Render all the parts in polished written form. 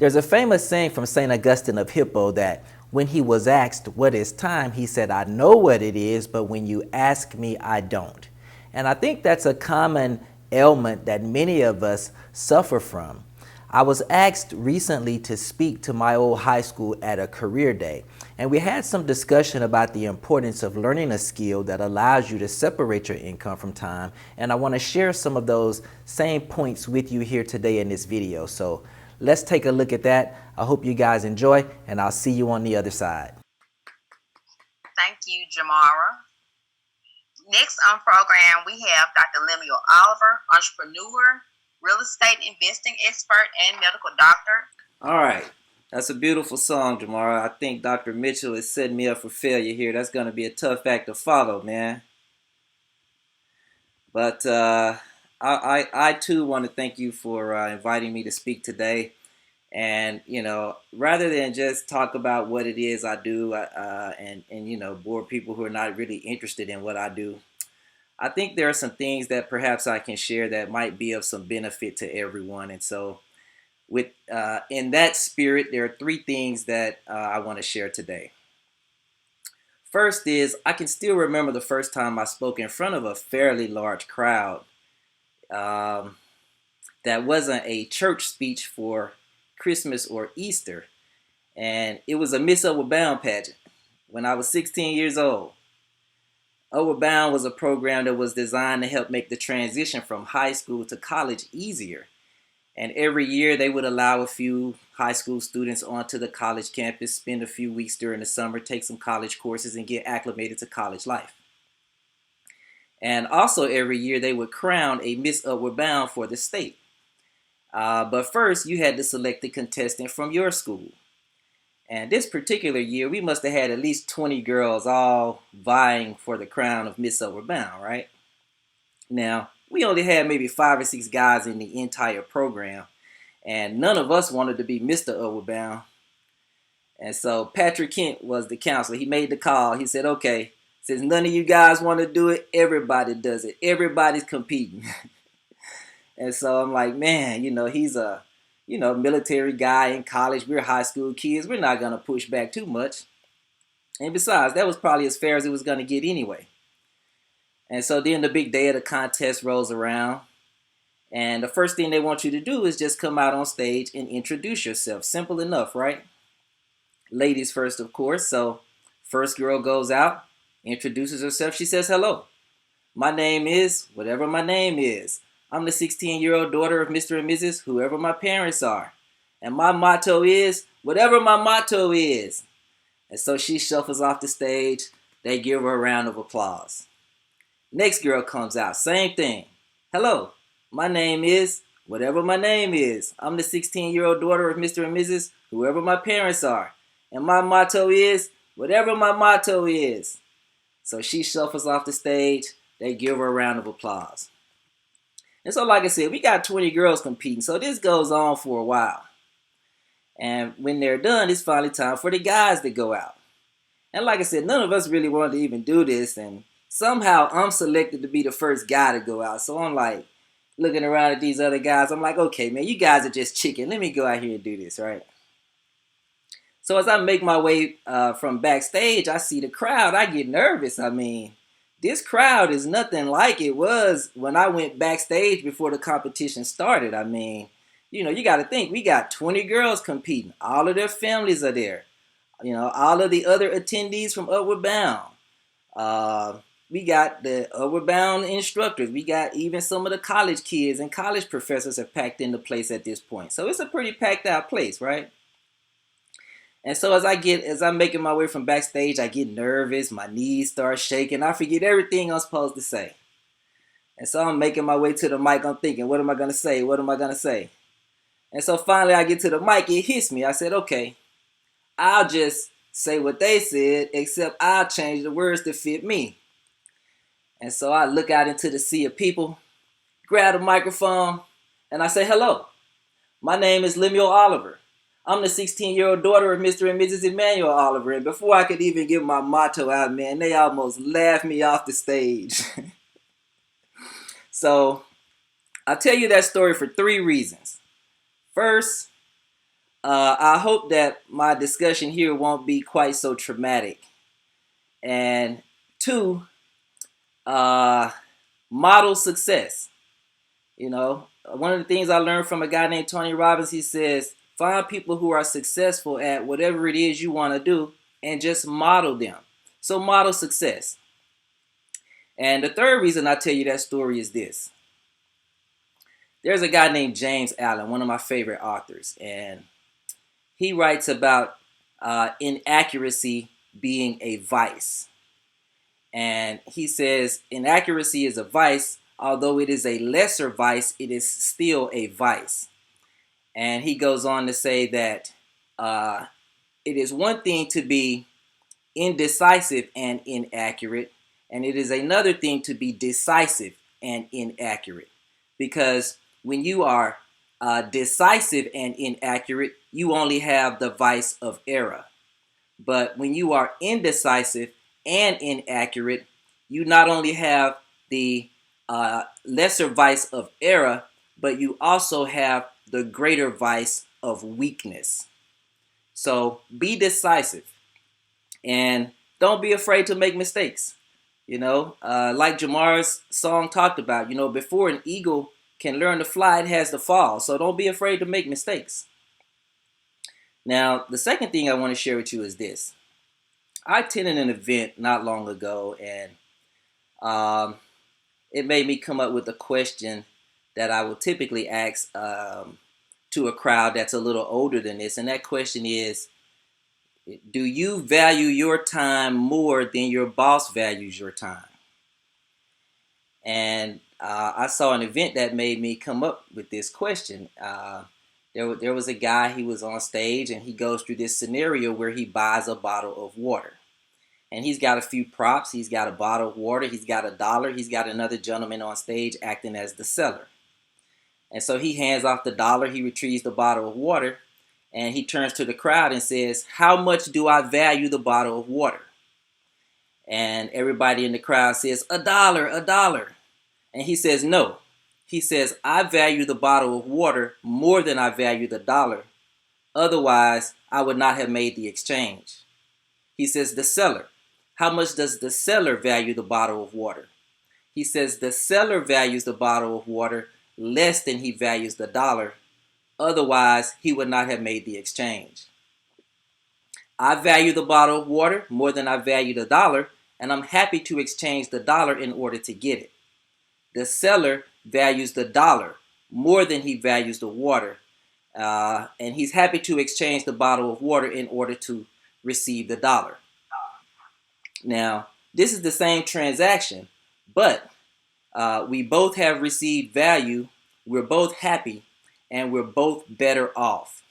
There's a famous saying from St. Augustine of Hippo that when he was asked what is time, he said, I know what it is, but when you ask me, I don't. And I think that's a common ailment that many of us suffer from. I was asked recently to speak to my old high school at a career day, and we had some discussion about the importance of learning a skill that allows you to separate your income from time, and I want to share some of those same points with you here today in this video. So let's take a look at that. I hope you guys enjoy, and I'll see you on the other side. Thank you, Jamara. Next on program, we have Dr. Lemuel Oliver, entrepreneur, real estate investing expert, and medical doctor. All right. That's a beautiful song, Jamara. I think Dr. Mitchell is setting me up for failure here. That's going to be a tough act to follow, man. But I too want to thank you for inviting me to speak today. And, rather than just talk about what it is I do and bore people who are not really interested in what I do, I think there are some things that perhaps I can share that might be of some benefit to everyone. And so with in that spirit, there are three things that I want to share today. First is I can still remember the first time I spoke in front of a fairly large crowd. That wasn't a church speech for Christmas or Easter, and it was a Miss Upward Bound pageant when I was 16 years old. Upward Bound was a program that was designed to help make the transition from high school to college easier. And every year they would allow a few high school students onto the college campus, spend a few weeks during the summer, take some college courses, and get acclimated to college life. And also every year they would crown a Miss Upward Bound for the state. But first you had to select a contestant from your school. And this particular year, we must have had at least 20 girls all vying for the crown of Miss Upward Bound, right? Now, we only had maybe 5 or 6 guys in the entire program, and none of us wanted to be Mr. Upward Bound. And so Patrick Kent was the counselor. He made the call. He said, okay, since none of you guys want to do it, everybody does it. Everybody's competing. And so I'm like, man, he's a military guy in college. We're high school kids. We're not going to push back too much. And besides, that was probably as fair as it was going to get anyway. And so then the big day of the contest rolls around. And the first thing they want you to do is just come out on stage and introduce yourself. Simple enough, right? Ladies first, of course. So first girl goes out, introduces herself. She says, hello. My name is whatever my name is. I'm the 16-year-old daughter of Mr. and Mrs. whoever my parents are. And my motto is whatever my motto is. And so she shuffles off the stage. They give her a round of applause. Next girl comes out. Same thing. Hello, my name is whatever my name is. I'm the 16-year-old daughter of Mr. and Mrs. whoever my parents are. And my motto is whatever my motto is. So she shuffles off the stage. They give her a round of applause. And so, like I said, we got 20 girls competing. So this goes on for a while. And when they're done, it's finally time for the guys to go out. And like I said, none of us really wanted to even do this. And somehow I'm selected to be the first guy to go out. So I'm like looking around at these other guys. I'm like, okay, man, you guys are just chicken. Let me go out here and do this, right? So as I make my way from backstage, I see the crowd. I get nervous. I mean, this crowd is nothing like it was when I went backstage before the competition started. I mean, you got to think, we got 20 girls competing. All of their families are there. All of the other attendees from Upward Bound. We got the Upward Bound instructors. We got even some of the college kids and college professors have packed in the place at this point. So it's a pretty packed out place, right? And so as I'm making my way from backstage, I get nervous. My knees start shaking. I forget everything I'm supposed to say. And so I'm making my way to the mic. I'm thinking, what am I going to say? What am I going to say? And so finally I get to the mic. It hits me. I said, okay, I'll just say what they said, except I'll change the words to fit me. And so I look out into the sea of people, grab the microphone, and I say, hello, my name is Lemuel Oliver. I'm the 16-year-old daughter of Mr. and Mrs. Emmanuel Oliver. And before I could even get my motto out, man, they almost laughed me off the stage. So I tell you that story for 3 reasons. First, I hope that my discussion here won't be quite so traumatic. And two, uh, model success. You know, one of the things I learned from a guy named Tony Robbins, he says, find people who are successful at whatever it is you want to do and just model them. So model success. And the third reason I tell you that story is this. There's a guy named James Allen, one of my favorite authors, and he writes about inaccuracy being a vice. And he says inaccuracy is a vice, although it is a lesser vice, it is still a vice. And he goes on to say that it is one thing to be indecisive and inaccurate, and it is another thing to be decisive and inaccurate. Because when you are decisive and inaccurate, you only have the vice of error. But when you are indecisive and inaccurate, you not only have the lesser vice of error, but you also have the greater vice of weakness. So be decisive and don't be afraid to make mistakes. Like Jamar's song talked about, before an eagle can learn to fly, it has to fall. So don't be afraid to make mistakes. Now, the second thing I want to share with you is this. I attended an event not long ago, and it made me come up with a question that I would typically ask to a crowd that's a little older than this. And that question is, do you value your time more than your boss values your time? And I saw an event that made me come up with this question. There was a guy, he was on stage, and he goes through this scenario where he buys a bottle of water. And he's got a few props. He's got a bottle of water. He's got $1. He's got another gentleman on stage acting as the seller. And so he hands off the $1. He retrieves the bottle of water. And he turns to the crowd and says, how much do I value the bottle of water? And everybody in the crowd says, $1, $1. And he says, no. He says, I value the bottle of water more than I value the $1. Otherwise, I would not have made the exchange. He says, the seller. How much does the seller value the bottle of water? He says the seller values the bottle of water less than he values the $1. Otherwise, he would not have made the exchange. I value the bottle of water more than I value the $1, and I'm happy to exchange the $1 in order to get it. The seller values the $1 more than he values the water, and he's happy to exchange the bottle of water in order to receive the $1. Now, this is the same transaction, but we both have received value, we're both happy, and we're both better off.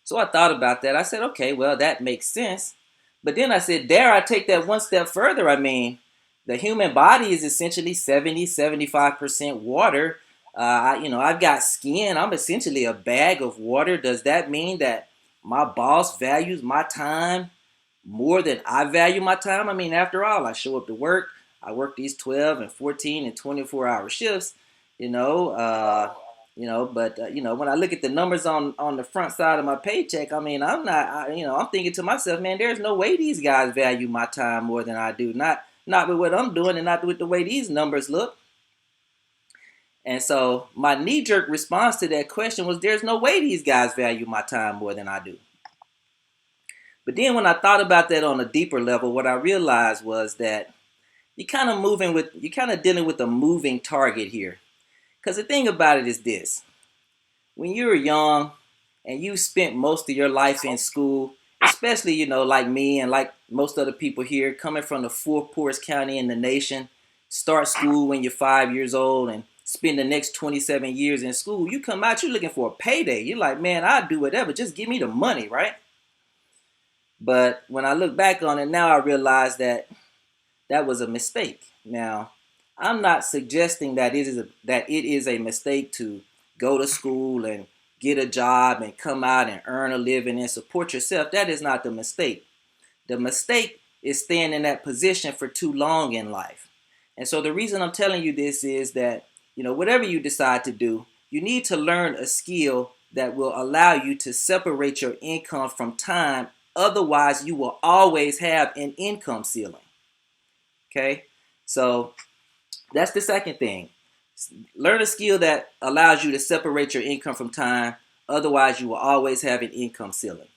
So I thought about that. I said, okay, well, that makes sense. But then I said, dare I take that one step further? I mean, the human body is essentially 70-75% water. I've got skin. I'm essentially a bag of water. Does that mean that my boss values my time more than I value my time? I mean, after all, I show up to work. I work these 12 and 14 and 24-hour shifts, but when I look at the numbers on the front side of my paycheck, I mean, I'm thinking to myself, man, there's no way these guys value my time more than I do. Not with what I'm doing and not with the way these numbers look. And so my knee-jerk response to that question was, there's no way these guys value my time more than I do. But then when I thought about that on a deeper level, what I realized was that you're kind of dealing with a moving target here. Because the thing about it is this. When you're young and you spent most of your life in school, especially, like me and like most other people here, coming from the fourth poorest county in the nation, start school when you're 5 years old and spend the next 27 years in school, you come out, you're looking for a payday. You're like, man, I'll do whatever. Just give me the money, right? But when I look back on it now, I realize that that was a mistake. Now, I'm not suggesting that it is a mistake to go to school and get a job and come out and earn a living and support yourself. That is not the mistake. The mistake is staying in that position for too long in life. And so the reason I'm telling you this is that, whatever you decide to do, you need to learn a skill that will allow you to separate your income from time. Otherwise, you will always have an income ceiling. Okay, so that's the second thing. Learn a skill that allows you to separate your income from time. Otherwise, you will always have an income ceiling.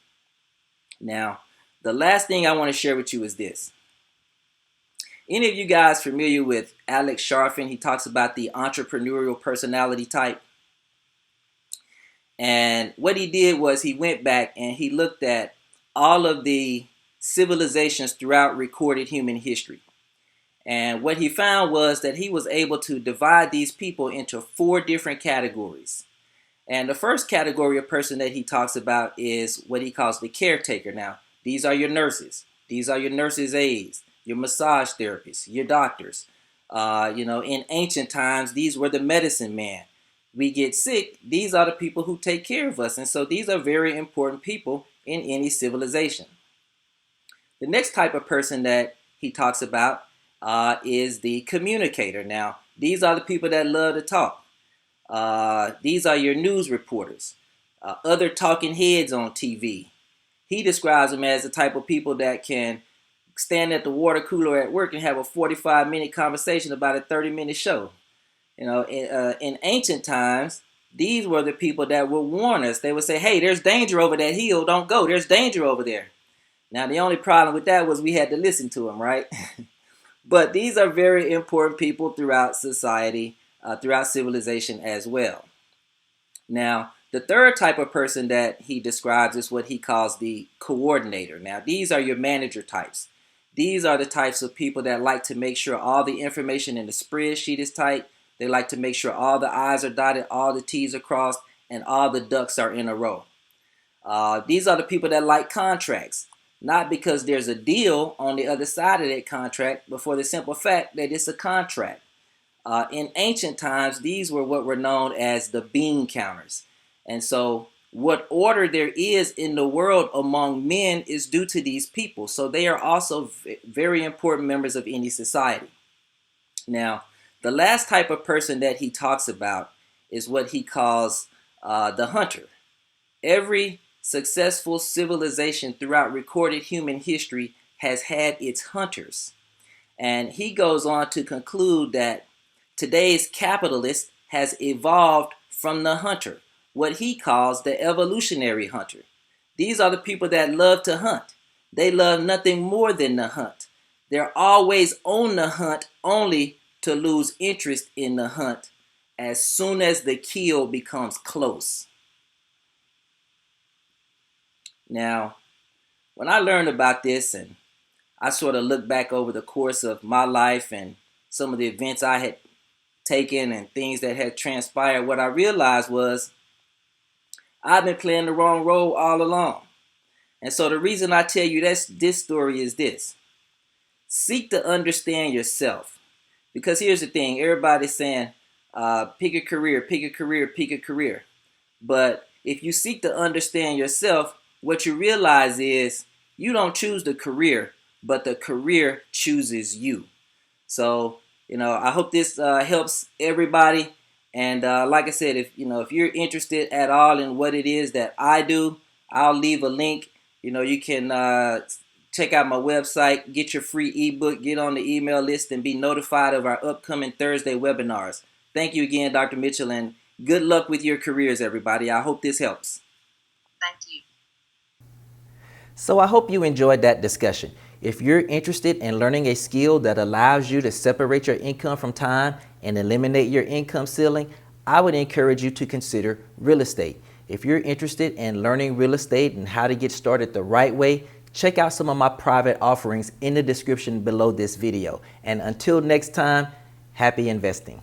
Now, the last thing I want to share with you is this. Any of you guys familiar with Alex Sharfin? He talks about the entrepreneurial personality type. And what he did was he went back and he looked at all of the civilizations throughout recorded human history. And what he found was that he was able to divide these people into 4 different categories. And the first category of person that he talks about is what he calls the caretaker. Now, these are your nurses. These are your nurses' aides, your massage therapists, your doctors. In ancient times, these were the medicine men. We get sick, these are the people who take care of us. And so these are very important people in any civilization. The next type of person that he talks about is the communicator. Now, these are the people that love to talk. These are your news reporters, other talking heads on TV. He describes them as the type of people that can stand at the water cooler at work and have a 45-minute conversation about a 30-minute show. In ancient times, these were the people that would warn us. They would say, hey, there's danger over that hill. Don't go. There's danger over there. Now, the only problem with that was we had to listen to them, right? But these are very important people throughout society, throughout civilization as well. Now, the third type of person that he describes is what he calls the coordinator. Now, these are your manager types. These are the types of people that like to make sure all the information in the spreadsheet is tight. They like to make sure all the I's are dotted, all the T's are crossed, and all the ducks are in a row. These are the people that like contracts. Not because there's a deal on the other side of that contract, but for the simple fact that it's a contract. In ancient times, these were what were known as the bean counters. And so what order there is in the world among men is due to these people. So they are also very important members of any society. Now, the last type of person that he talks about is what he calls the hunter. Every successful civilization throughout recorded human history has had its hunters. And he goes on to conclude that today's capitalist has evolved from the hunter, what he calls the evolutionary hunter. These are the people that love to hunt. They love nothing more than the hunt. They're always on the hunt, only to lose interest in the hunt as soon as the kill becomes close. Now, when I learned about this and I sort of look back over the course of my life and some of the events I had taken and things that had transpired, what I realized was I've been playing the wrong role all along. And so the reason I tell you this story is this. Seek to understand yourself. Because here's the thing, everybody's saying, pick a career, pick a career, pick a career. But if you seek to understand yourself, what you realize is you don't choose the career, but the career chooses you. So, I hope this helps everybody. And like I said, if you're interested at all in what it is that I do, I'll leave a link. You can check out my website, get your free ebook, get on the email list, and be notified of our upcoming Thursday webinars. Thank you again, Dr. Mitchell, and good luck with your careers, everybody. I hope this helps. Thank you. So I hope you enjoyed that discussion. If you're interested in learning a skill that allows you to separate your income from time and eliminate your income ceiling, I would encourage you to consider real estate. If you're interested in learning real estate and how to get started the right way, check out some of my private offerings in the description below this video. And until next time, happy investing.